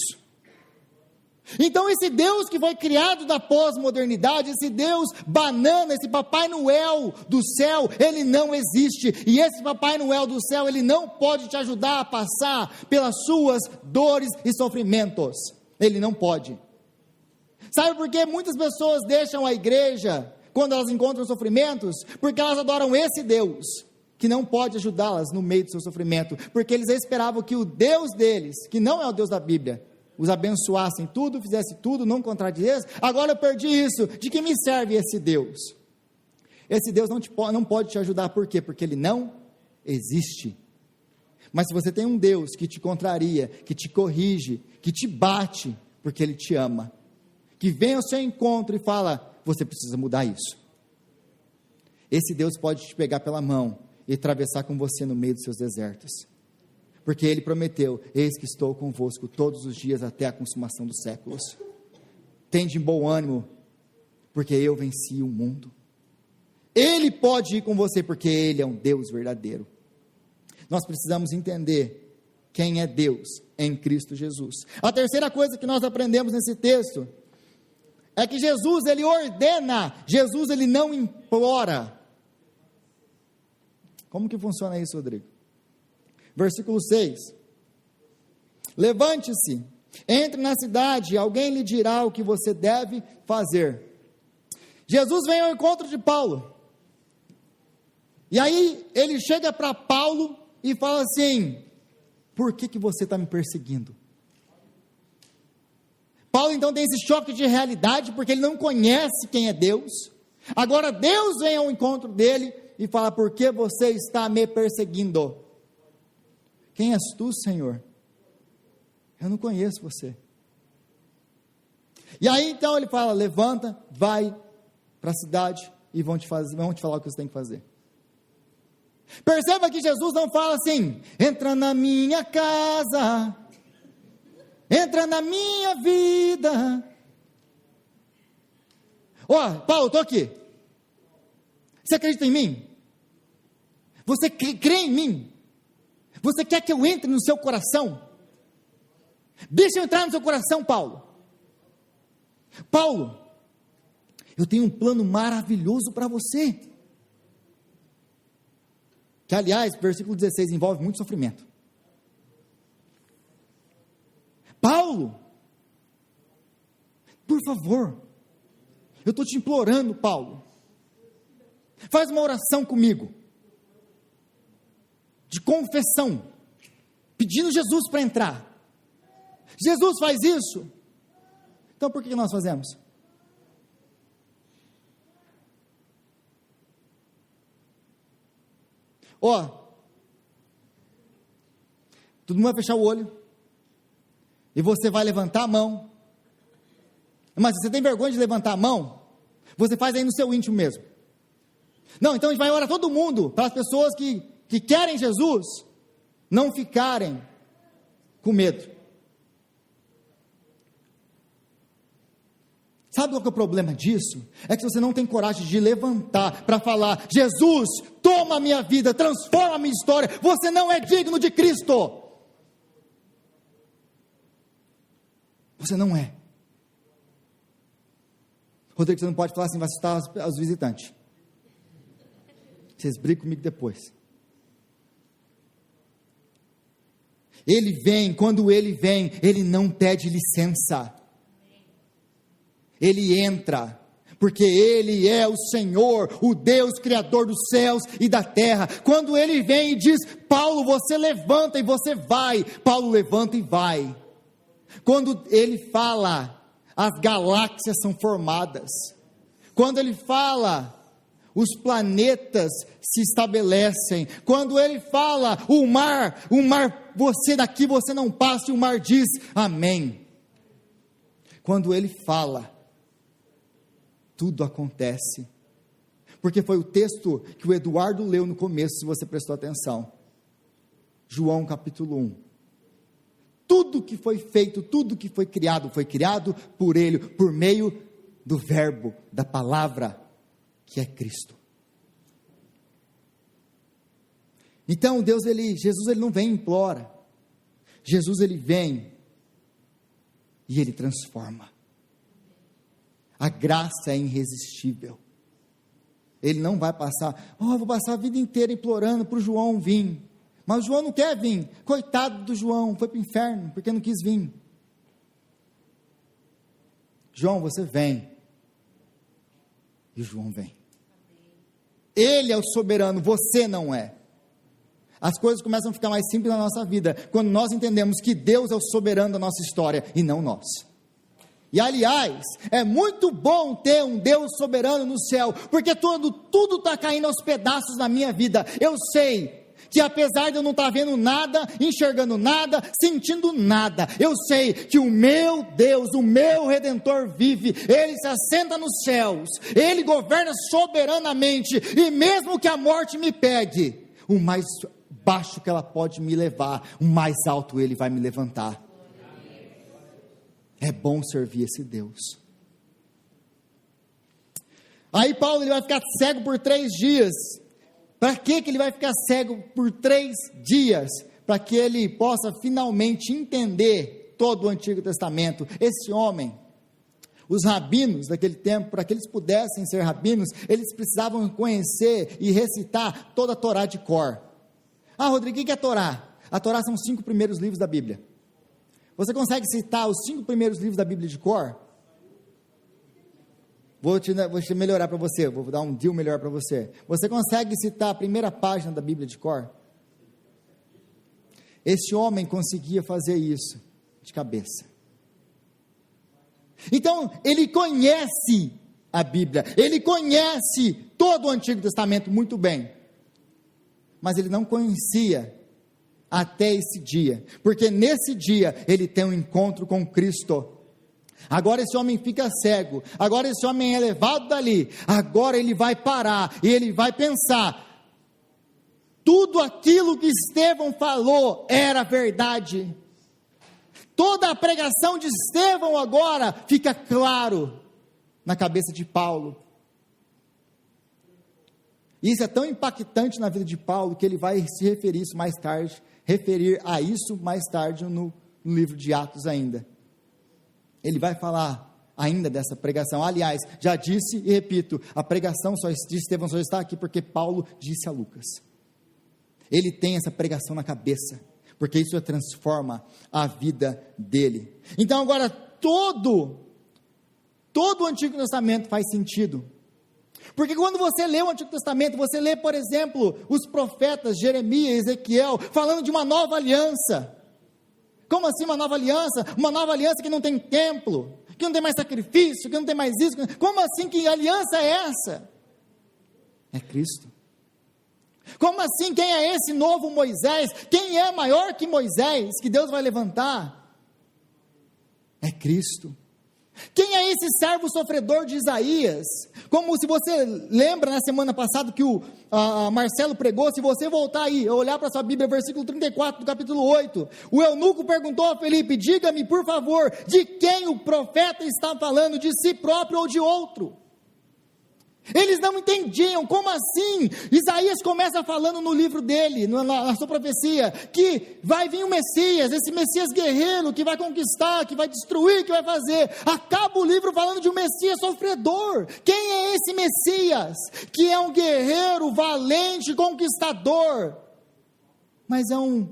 Então esse Deus que foi criado da pós-modernidade, esse Deus banana, esse Papai Noel do céu, ele não existe, e esse Papai Noel do céu, ele não pode te ajudar a passar pelas suas dores e sofrimentos, ele não pode. Sabe por que muitas pessoas deixam a igreja, quando elas encontram sofrimentos? Porque elas adoram esse Deus, que não pode ajudá-las no meio do seu sofrimento, porque eles esperavam que o Deus deles, que não é o Deus da Bíblia, os abençoassem tudo, fizesse tudo, não contradizesse. Agora eu perdi isso, de que me serve esse Deus? Esse Deus não pode te ajudar, por quê? Porque ele não existe. Mas se você tem um Deus que te contraria, que te corrige, que te bate, porque ele te ama, que vem ao seu encontro e fala, você precisa mudar isso, esse Deus pode te pegar pela mão e atravessar com você no meio dos seus desertos, porque ele prometeu, eis que estou convosco todos os dias até a consumação dos séculos. Tende bom ânimo, porque eu venci o mundo. Ele pode ir com você, porque ele é um Deus verdadeiro. Nós precisamos entender quem é Deus em Cristo Jesus. A terceira coisa que nós aprendemos nesse texto é que Jesus, ele ordena, Jesus, ele não implora. Como que funciona isso, Rodrigo? Versículo 6, levante-se, entre na cidade, alguém lhe dirá o que você deve fazer. Jesus vem ao encontro de Paulo, e aí ele chega para Paulo e fala assim, por que você está me perseguindo? Paulo então tem esse choque de realidade, porque ele não conhece quem é Deus. Agora Deus vem ao encontro dele e fala, por que você está me perseguindo? Quem és tu, Senhor? Eu não conheço você. E aí então ele fala, levanta, vai para a cidade e vão te falar o que você tem que fazer. Perceba que Jesus não fala assim, entra na minha casa, entra na minha vida. Ó, Paulo, estou aqui. Você acredita em mim? Você crê em mim? Você quer que eu entre no seu coração? Deixa eu entrar no seu coração, Paulo. Paulo, eu tenho um plano maravilhoso para você. Que, aliás, o versículo 16 envolve muito sofrimento. Paulo, por favor, eu estou te implorando, Paulo, faz uma oração comigo, de confissão, pedindo Jesus para entrar. Jesus faz isso, então por que nós fazemos? Ó, todo mundo vai fechar o olho, e você vai levantar a mão, mas se você tem vergonha de levantar a mão, você faz aí no seu íntimo mesmo. Não, então a gente vai orar todo mundo, para as pessoas que querem Jesus, não ficarem com medo. Sabe qual que é o problema disso? É que você não tem coragem de levantar para falar: Jesus, toma a minha vida, transforma a minha história, você não é digno de Cristo. Você não é. Rodrigo, você não pode falar assim, vai assustar os visitantes. Vocês brigam comigo depois. Ele vem, quando ele vem, ele não pede licença. Ele entra, porque ele é o Senhor, o Deus criador dos céus e da terra. Quando ele vem e diz: Paulo, você levanta e você vai, Paulo levanta e vai. Quando ele fala, as galáxias são formadas. Quando ele fala, os planetas se estabelecem. Quando ele fala, o mar, você daqui você não passa, e o mar diz amém. Quando ele fala, tudo acontece. Porque foi o texto que o Eduardo leu no começo, se você prestou atenção. João capítulo 1. Tudo que foi feito, tudo que foi criado por ele, por meio do verbo, da palavra, que é Cristo. Então Jesus ele não vem e implora. Jesus ele vem e ele transforma. A graça é irresistível. Ele não vai passar, vou passar a vida inteira implorando para o João vir. Mas o João não quer vir. Coitado do João, foi para o inferno, porque não quis vir. João, você vem. E o João vem. Ele é o soberano, você não é. As coisas começam a ficar mais simples na nossa vida, quando nós entendemos que Deus é o soberano da nossa história, e não nós. E aliás, é muito bom ter um Deus soberano no céu, porque tudo está caindo aos pedaços na minha vida. Eu sei que apesar de eu não estar vendo nada, enxergando nada, sentindo nada, eu sei que o meu Deus, o meu Redentor vive, Ele se assenta nos céus, Ele governa soberanamente, e mesmo que a morte me pegue, o mais baixo que ela pode me levar, o mais alto Ele vai me levantar. É bom servir esse Deus. Aí Paulo ele vai ficar cego por 3 dias. Para que ele vai ficar cego por 3 dias? Para que ele possa finalmente entender todo o Antigo Testamento. Esse homem, os rabinos daquele tempo, para que eles pudessem ser rabinos, eles precisavam conhecer e recitar toda a Torá de cor. Rodrigo, o que é a Torá? A Torá são os 5 primeiros livros da Bíblia. Você consegue citar os 5 primeiros livros da Bíblia de cor? Vou te melhorar para você, vou dar um deal melhor para você. Você consegue citar a primeira página da Bíblia de cor? Esse homem conseguia fazer isso de cabeça. Então, ele conhece a Bíblia, ele conhece todo o Antigo Testamento muito bem, mas ele não conhecia até esse dia, porque nesse dia ele tem um encontro com Cristo. Agora esse homem fica cego, agora esse homem é levado dali, agora ele vai parar, e ele vai pensar, tudo aquilo que Estevão falou era verdade, toda a pregação de Estevão agora fica claro na cabeça de Paulo. Isso é tão impactante na vida de Paulo que ele vai se referir a isso mais tarde no livro de Atos ainda. Ele vai falar ainda dessa pregação. Aliás, já disse e repito, a pregação de Estevão só está aqui porque Paulo disse a Lucas. Ele tem essa pregação na cabeça, porque isso transforma a vida dele. Então agora todo o Antigo Testamento faz sentido. Porque quando você lê o Antigo Testamento, você lê, por exemplo, os profetas Jeremias e Ezequiel falando de uma nova aliança. Como assim uma nova aliança? Uma nova aliança que não tem templo, que não tem mais sacrifício, que não tem mais isso. Como assim? Que aliança é essa? É Cristo. Como assim? Quem é esse novo Moisés? Quem é maior que Moisés que Deus vai levantar? É Cristo. Quem é esse servo sofredor de Isaías? Como se você lembra na semana passada que o Marcelo pregou, se você voltar aí, olhar para sua Bíblia, versículo 34 do capítulo 8, o eunuco perguntou a Felipe: diga-me por favor, de quem o profeta está falando, de si próprio ou de outro? Eles não entendiam. Como assim? Isaías começa falando no livro dele, na sua profecia, que vai vir o Messias, esse Messias guerreiro, que vai conquistar, que vai destruir, que vai fazer. Acaba o livro falando de um Messias sofredor. Quem é esse Messias? Que é um guerreiro, valente, conquistador, mas é um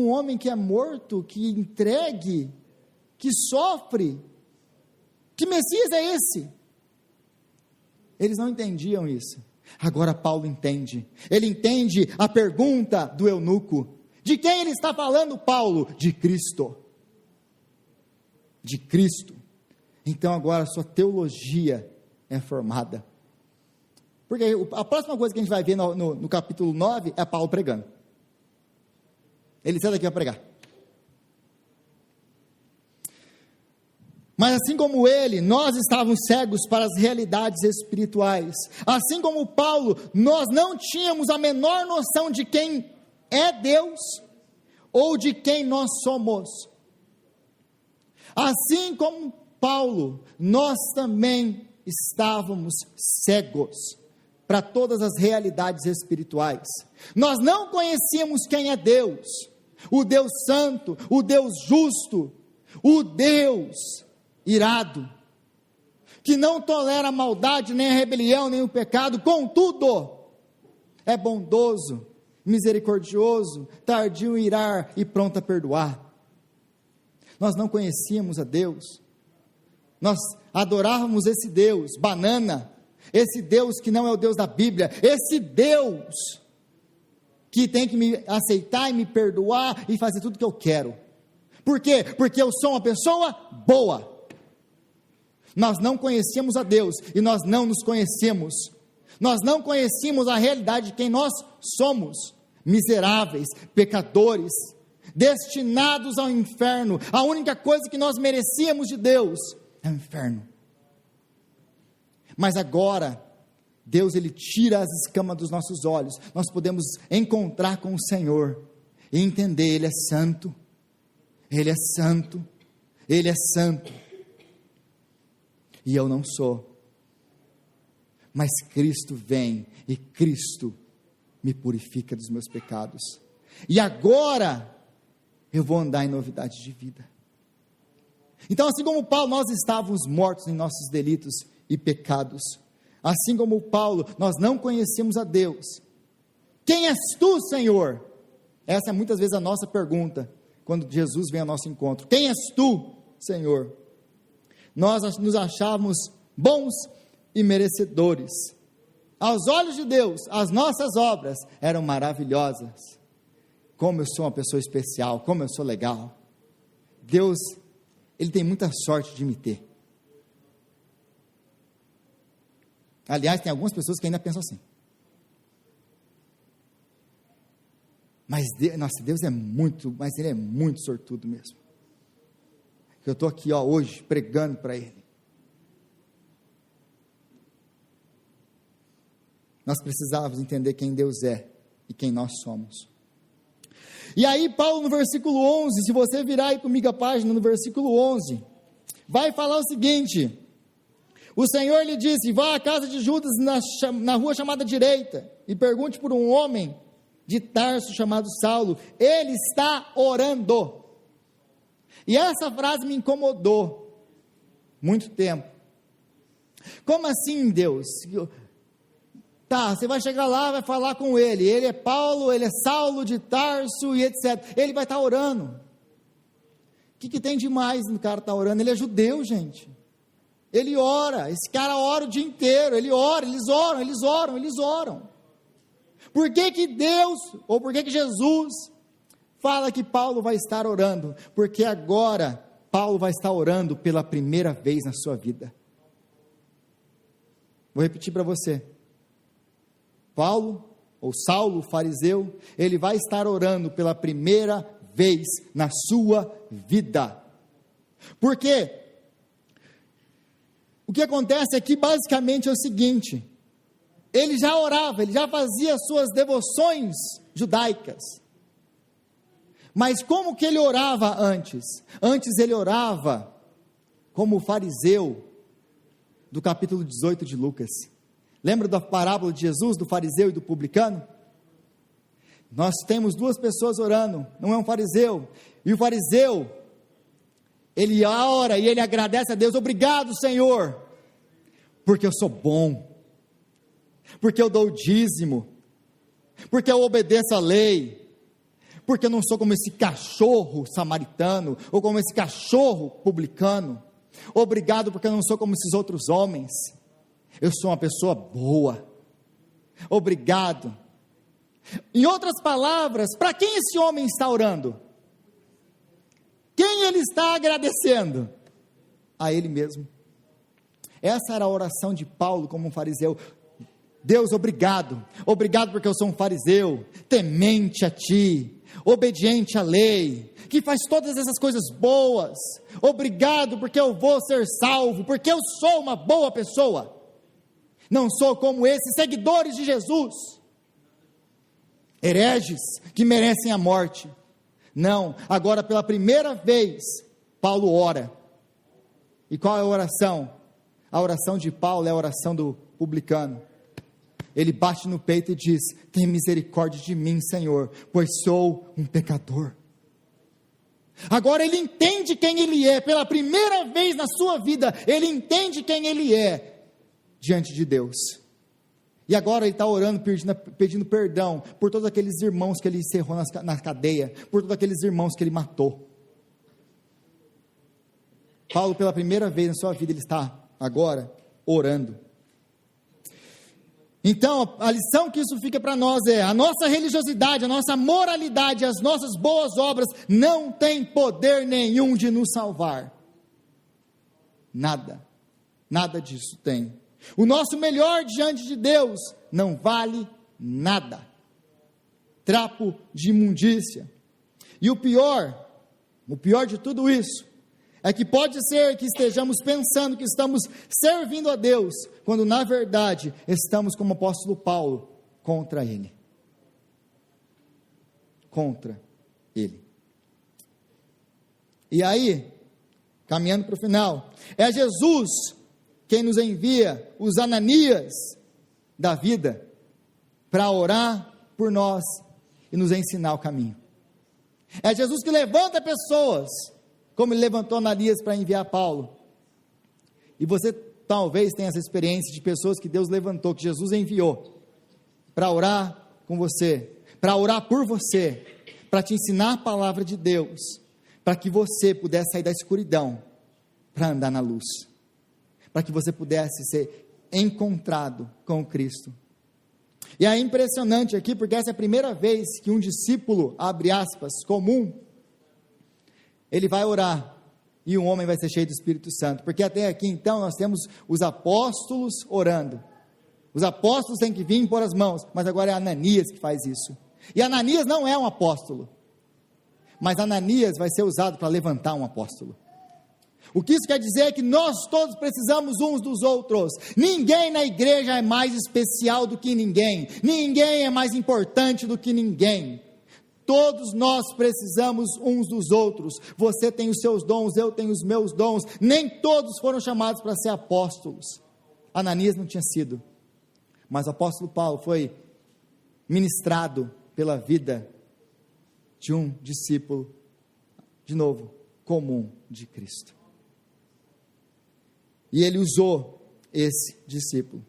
homem que é morto, que entregue, que sofre. Que Messias é esse? Eles não entendiam isso. Agora Paulo entende. Ele entende a pergunta do eunuco. De quem ele está falando, Paulo? De Cristo. De Cristo. Então agora a sua teologia é formada. Porque a próxima coisa que a gente vai ver no capítulo 9 é Paulo pregando. Ele sai daqui para pregar. Mas assim como ele, nós estávamos cegos para as realidades espirituais. Assim como Paulo, nós não tínhamos a menor noção de quem é Deus ou de quem nós somos. Assim como Paulo, nós também estávamos cegos para todas as realidades espirituais. Nós não conhecíamos quem é Deus, o Deus santo, o Deus justo, o Deus irado, que não tolera a maldade, nem a rebelião, nem o pecado, contudo, é bondoso, misericordioso, tardio em irar e pronto a perdoar. Nós não conhecíamos a Deus, nós adorávamos esse Deus, banana, esse Deus que não é o Deus da Bíblia, esse Deus que tem que me aceitar e me perdoar e fazer tudo o que eu quero. Por quê? Porque eu sou uma pessoa boa. Nós não conhecíamos a Deus e nós não nos conhecemos. Nós não conhecíamos a realidade de quem nós somos: miseráveis, pecadores, destinados ao inferno. A única coisa que nós merecíamos de Deus é o inferno. Mas agora, Deus, Ele tira as escamas dos nossos olhos. Nós podemos encontrar com o Senhor e entender: Ele é santo, Ele é santo, Ele é santo. E eu não sou, mas Cristo vem e Cristo me purifica dos meus pecados, e agora eu vou andar em novidade de vida. Então, assim como Paulo, nós estávamos mortos em nossos delitos e pecados. Assim como Paulo, nós não conhecíamos a Deus. Quem és tu, Senhor? Essa é muitas vezes a nossa pergunta quando Jesus vem ao nosso encontro. Quem és tu, Senhor? Nós nos achávamos bons e merecedores. Aos olhos de Deus, as nossas obras eram maravilhosas. Como eu sou uma pessoa especial, como eu sou legal. Deus, Ele tem muita sorte de me ter. Aliás, tem algumas pessoas que ainda pensam assim. Mas Deus é muito, mas Ele é muito sortudo mesmo. Eu estou aqui hoje pregando para Ele. Nós precisávamos entender quem Deus é e quem nós somos. E aí Paulo no versículo 11, se você virar aí comigo a página no versículo 11, vai falar o seguinte: o Senhor lhe disse, vá à casa de Judas na rua chamada direita, e pergunte por um homem de Tarso chamado Saulo, ele está orando. E essa frase me incomodou muito tempo. Como assim, Deus? Tá, você vai chegar lá, vai falar com ele é Paulo, ele é Saulo de Tarso e etc, ele vai estar orando. O que tem de mais no cara estar orando? Ele é judeu, gente, ele ora, esse cara ora o dia inteiro, ele ora, eles oram. Por que Deus, ou por que Jesus fala que Paulo vai estar orando? Porque agora Paulo vai estar orando pela primeira vez na sua vida. Vou repetir para você. Paulo, ou Saulo, o fariseu, ele vai estar orando pela primeira vez na sua vida. Por quê? O que acontece aqui basicamente é o seguinte: ele já orava, ele já fazia suas devoções judaicas. Mas como que ele orava antes? Antes ele orava como o fariseu do capítulo 18 de Lucas. Lembra da parábola de Jesus, do fariseu e do publicano? Nós temos duas pessoas orando, não é um fariseu, e o fariseu, ele ora e ele agradece a Deus, obrigado Senhor, porque eu sou bom, porque eu dou o dízimo, porque eu obedeço a lei, porque eu não sou como esse cachorro samaritano, ou como esse cachorro publicano, obrigado porque eu não sou como esses outros homens, eu sou uma pessoa boa, obrigado. Em outras palavras, para quem esse homem está orando? Quem ele está agradecendo? A ele mesmo. Essa era a oração de Paulo como um fariseu. Deus, obrigado porque eu sou um fariseu, temente a ti, obediente à lei, que faz todas essas coisas boas, obrigado porque eu vou ser salvo, porque eu sou uma boa pessoa, não sou como esses seguidores de Jesus, hereges que merecem a morte. Não, agora pela primeira vez, Paulo ora. E qual é a oração? A oração de Paulo é a oração do publicano. Ele bate no peito e diz: tem misericórdia de mim, Senhor, pois sou um pecador. Agora ele entende quem ele é, pela primeira vez na sua vida, ele entende quem ele é diante de Deus. E agora ele está orando, pedindo perdão por todos aqueles irmãos que ele encerrou na cadeia, por todos aqueles irmãos que ele matou. Paulo, pela primeira vez na sua vida, ele está agora orando. Então, a lição que isso fica para nós é: a nossa religiosidade, a nossa moralidade, as nossas boas obras não tem poder nenhum de nos salvar. Nada disso tem. O nosso melhor diante de Deus não vale nada. Trapo de imundícia. E o pior de tudo isso, é que pode ser que estejamos pensando que estamos servindo a Deus, quando na verdade estamos como o apóstolo Paulo, contra Ele. Contra Ele. E aí, caminhando para o final, é Jesus quem nos envia os Ananias da vida, para orar por nós e nos ensinar o caminho. É Jesus que levanta pessoas, como ele levantou Ananias para enviar Paulo. E você talvez tenha essa experiência de pessoas que Deus levantou, que Jesus enviou, para orar com você, para orar por você, para te ensinar a palavra de Deus, para que você pudesse sair da escuridão, para andar na luz, para que você pudesse ser encontrado com Cristo. E é impressionante aqui, porque essa é a primeira vez que um discípulo, abre aspas, comum, ele vai orar, e um homem vai ser cheio do Espírito Santo, porque até aqui então nós temos os apóstolos orando, os apóstolos têm que vir e pôr as mãos, mas agora é Ananias que faz isso, e Ananias não é um apóstolo, mas Ananias vai ser usado para levantar um apóstolo. O que isso quer dizer é que nós todos precisamos uns dos outros. Ninguém na igreja é mais especial do que ninguém. Ninguém é mais importante do que ninguém. todos nós precisamos uns dos outros. Você tem os seus dons, eu tenho os meus dons. Nem todos foram chamados para ser apóstolos. Ananias não tinha sido, mas o apóstolo Paulo foi ministrado pela vida de um discípulo, de novo, comum de Cristo. E ele usou esse discípulo.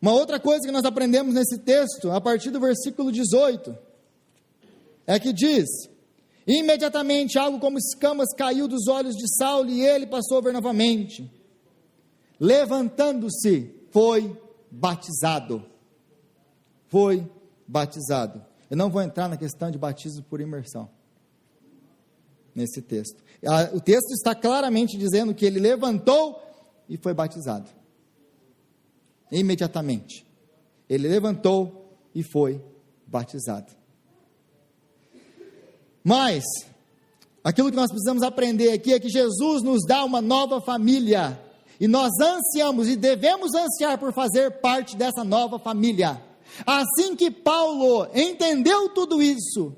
Uma outra coisa que nós aprendemos nesse texto, a partir do versículo 18, é que diz: imediatamente algo como escamas caiu dos olhos de Saulo e ele passou a ver novamente. Levantando-se, foi batizado. Foi batizado. Eu não vou entrar na questão de batismo por imersão nesse texto. O texto está claramente dizendo que ele levantou e foi batizado. Imediatamente. Ele levantou e foi batizado. Mas, aquilo que nós precisamos aprender aqui é que Jesus nos dá uma nova família. E nós ansiamos e devemos ansiar por fazer parte dessa nova família. Assim que Paulo entendeu tudo isso,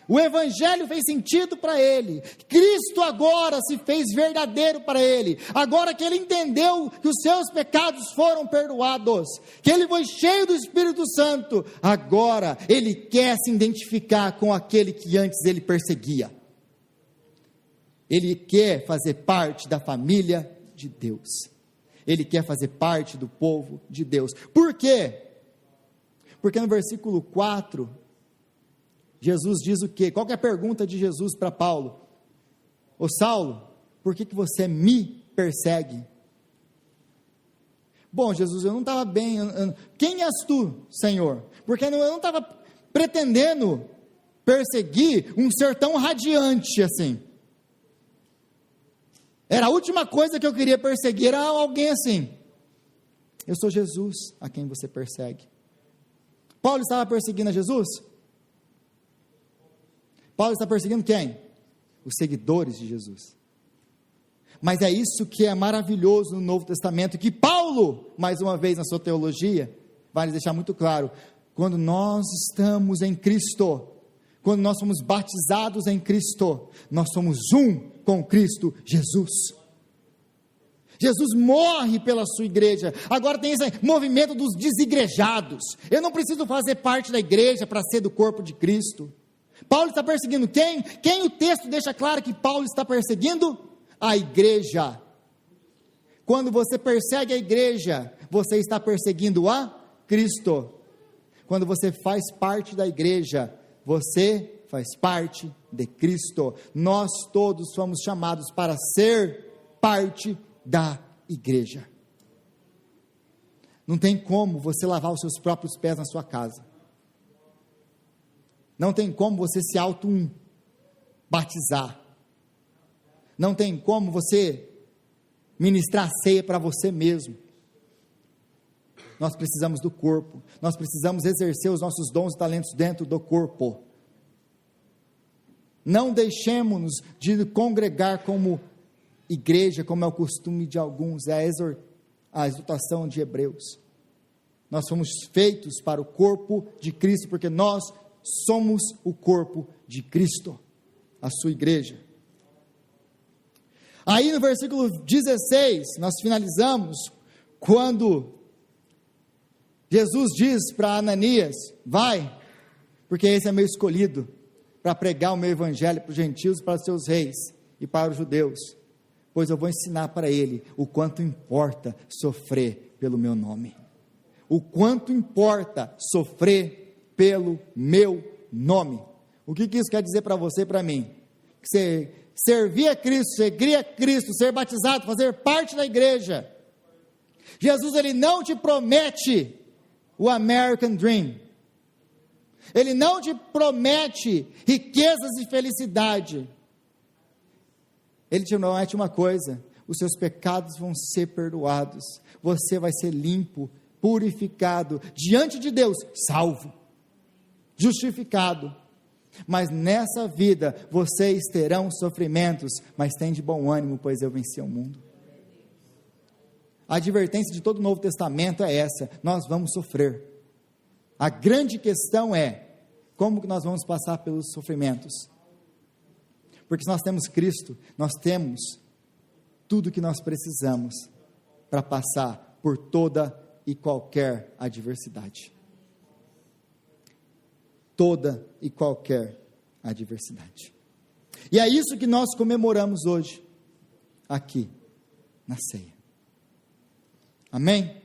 o Evangelho fez sentido para ele, Cristo agora se fez verdadeiro para ele, agora que ele entendeu que os seus pecados foram perdoados, que ele foi cheio do Espírito Santo, agora ele quer se identificar com aquele que antes ele perseguia, ele quer fazer parte da família de Deus, ele quer fazer parte do povo de Deus. Por quê? Porque no versículo 4, Jesus diz o quê? Qual que é a pergunta de Jesus para Paulo? Ô Saulo, por que você me persegue? Bom, Jesus, eu não estava bem. Quem és tu, Senhor? Porque eu não estava pretendendo perseguir um ser tão radiante assim. Era a última coisa que eu queria perseguir, era alguém assim. Eu sou Jesus a quem você persegue. Paulo estava perseguindo a Jesus? Paulo está perseguindo quem? Os seguidores de Jesus. Mas é isso que é maravilhoso no Novo Testamento, que Paulo, mais uma vez na sua teologia, vai nos deixar muito claro, quando nós estamos em Cristo, quando nós somos batizados em Cristo, nós somos um com Cristo Jesus. Jesus morre pela sua igreja. Agora tem esse movimento dos desigrejados. Eu não preciso fazer parte da igreja para ser do corpo de Cristo. Paulo está perseguindo quem? Quem o texto deixa claro que Paulo está perseguindo? A igreja. Quando você persegue a igreja, você está perseguindo a Cristo. Quando você faz parte da igreja, você faz parte de Cristo. Nós todos somos chamados para ser parte da igreja. Não tem como você lavar os seus próprios pés na sua casa. Não tem como você se auto-batizar. Não tem como você ministrar a ceia para você mesmo. Nós precisamos do corpo. Nós precisamos exercer os nossos dons e talentos dentro do corpo. Não deixemos-nos de congregar como igreja, como é o costume de alguns, é a exortação de Hebreus. Nós fomos feitos para o corpo de Cristo, porque nós somos o corpo de Cristo, a sua igreja. Aí no versículo 16, nós finalizamos, quando Jesus diz para Ananias, vai, porque esse é meu escolhido, para pregar o meu evangelho para os gentios, para os seus reis e para os judeus, pois eu vou ensinar para ele o quanto importa sofrer pelo meu nome, o quanto importa sofrer pelo meu nome. O que isso quer dizer para você e para mim? Que você servir a Cristo, seguir a Cristo, ser batizado, fazer parte da igreja. Jesus, ele não te promete o American Dream, ele não te promete riquezas e felicidade, ele te promete uma coisa: os seus pecados vão ser perdoados, você vai ser limpo, purificado, diante de Deus, salvo, justificado. Mas nessa vida, vocês terão sofrimentos, mas tem de bom ânimo, pois eu venci o mundo. A advertência de todo o Novo Testamento é essa: nós vamos sofrer. A grande questão é, como que nós vamos passar pelos sofrimentos. Porque se nós temos Cristo, nós temos tudo que nós precisamos para passar por toda e qualquer adversidade. Toda e qualquer adversidade. E é isso que nós comemoramos hoje, aqui, na ceia. Amém?